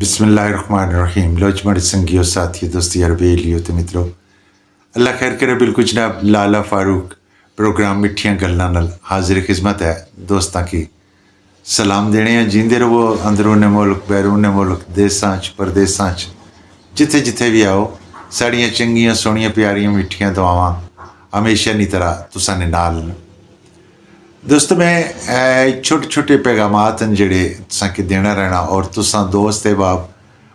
बिस्मिल्लाहिर्रहमानिर्रहीम। लोचमड़ संगियो साथियों दोस्ती अरबेलियो तो मित्रों, अल्लाह खैर करे। बिल्कुल जनाब लाला फारूक प्रोग्राम मिठियां गल्लां नाल हाजिर खिदमत है। दोस्तां की सलाम देने हैं। जींदे रहो अंदरूने मुल्क बैरूने मुल्क देसां च परदेसां च जिथे जिथे भी आओ। साड़ियां चंगियां सोहणियां प्यारियां मिठियां दुआवां हमेशा नी तरह तुसां ने नाल। दोस्तों मैं छोटे छोटे पैगामात हैं जेड़े तुसां की देना रहना और तुसां दोस्त बाब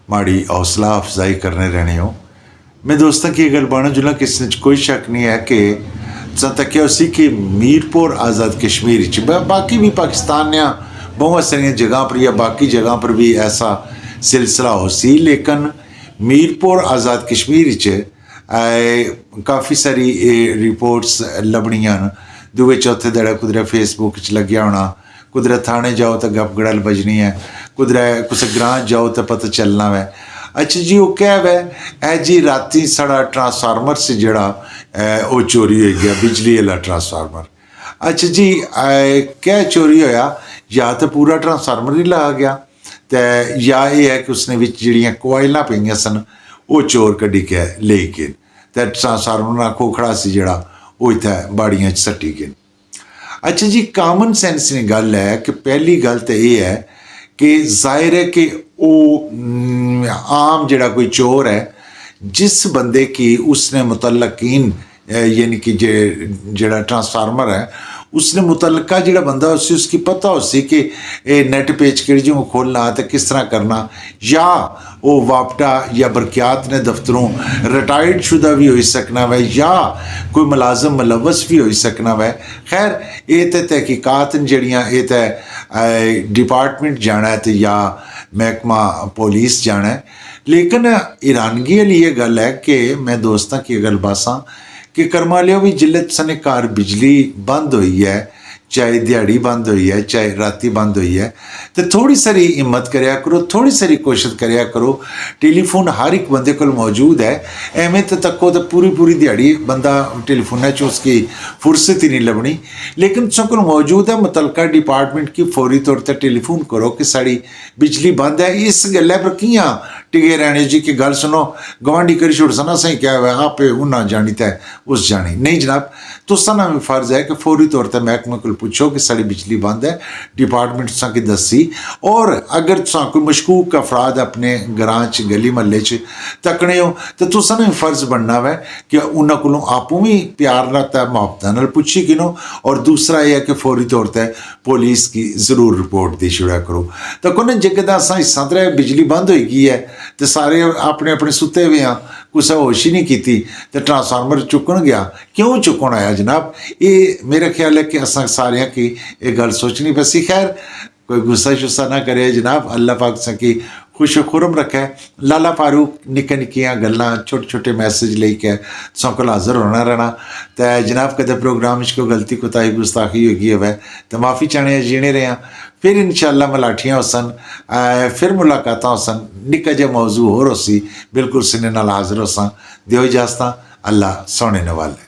माड़ी हौसला अफजाई करने रहने हो। मैं दोस्तों की गल बना जुला किसी कोई शक नहीं है कि तुसां तक्या उसी कि मीरपुर आज़ाद कश्मीर बाकी भी पाकिस्तान ने बहुत सारिया जगह पर या बाकी जगह पर भी ऐसा सिलसिला हो सी, लेकिन मीरपुर आज़ाद कश्मीर काफ़ी सारी रिपोर्ट्स लभनियां दुए चौथे दड़ा कुदरै फेसबुक च लग्या होना, कुदरै थाने जाओ तो गप गड़ल बजनी है, कुदरै कुछ ग्रां जाओ तो पता चलना वै। अच्छा जी वो क्या वै ए जी राती साड़ा ट्रांसफार्मर से जड़ा वो चोरी हो गया, बिजली वाला ट्रांसफार्मर। अच्छा जी क्या चोरी होया, या तो पूरा ट्रांसफार्मर ही ला गया तो या ये है कि उसने विच जड़ियां कोयलां पईयां सन वो चोर कड्ढी के ले गए तो ट्रांसफार्मर खोखड़ा से जड़ा वो इत्थै बाड़ियां च सट्टी गए। अच्छा जी कामन सेंस ने गल है कि पहली गल तो यह है कि जाहिर है कि वो आम जड़ा कोई चोर है जिस बंदे की उसने मुतल्लकीन यानी कि जड़ा ट्रांसफार्मर है उसने मुतलका जड़ा बंदा उसी उसकी पता हो सी कि नैट पेज के जो खोलना तो किस तरह करना, या वो वापटा या बरकियात ने दफ्तरों रिटायर्ड शुदा भी हो सकना वै या कोई मुलाजम मुलवस भी हो सकना वै। खैर ये तो तहकीकात जड़ियाँ ये तो डिपार्टमेंट जाना है तो या महकमा पुलिस जाना है। लेकिन हैरानगी वाली ये गल है कि मैं दोस्तों की गल बासा कि कर्मा लियो भी जिले सने घर बिजली बंद हुई है, चाहे दिहाड़ी बंद हुई है चाहे राती बंद हुई है, तो थोड़ी सारी हिम्मत करया करो, थोड़ी सारी कोशिश करया करो। टेलीफोन हर एक बंदे को मौजूद है, एवें तो तको तो पूरी पूरी दिहाड़ी बंदा टेलीफोन च उसकी फुर्सत ही नहीं लभनी। लेकिन तुम को मौजूद है मुतलका डिपार्टमेंट की फौरी तौर पर टेलीफोन करो कि साड़ी बिजली बंद है। इस गल्लै पर कियां टिके रहने जी की गल सुनो गवांढी करी छोड़ सना सही क्या हुआ आपे उन्ना जानी तय उस जानी नहीं जनाब। तुसा ना भी फर्ज है कि फौरी तौर पर महकमे को पूछो कि साड़ी बिजली बंद है, डिपार्टमेंट तुसा की दसी। और अगर तुसा कोई मशकूक अफराद अपने ग्रां च गली महल्ले च तकने हो तो तुसा ने फर्ज बनना वै कि उन्होंने को आपू भी प्यार नाल मुहब्बत नाल पुछी किनो। और दूसरा यह है कि फौरी तौर पर पुलिस की जरूर रिपोर्ट दी छुड़ा करो। तो कोने जगदा असा हिस्सा तरह बिजली बंद हो गई है तो सारे अपने अपने सुते हुए हाँ, कुछ होश ही नहीं की तो ट्रांसफार्मर चुकन गया। क्यों चुकन आया जनाब, ये मेरा ख्याल है कि असा सारिया की एक गल सोचनी पैसी। खैर कोई गुस्सा शुस्सा ना करे जनाब, अल्लाह पाक सकी खुश खुरम रखे। लाला फारूक निक्के निक्कियां गल्लां छोटे छोटे मैसेज लेके सौकल हाजिर होना रहना। तो जनाब कदे प्रोग्राम कोई गलती कोताही गुस्ताखी होगी है तो माफ़ी चाहने जीने रहे हैं। फिर इंशाअल्लाह मलाठियाँ होसन, फिर मुलाकात होसन, निक्का जहा मौजू होर होसी बिल्कुल सिने नाल हाजिर होसा। दियो इजाजत, अल्लाह सोने नवाले।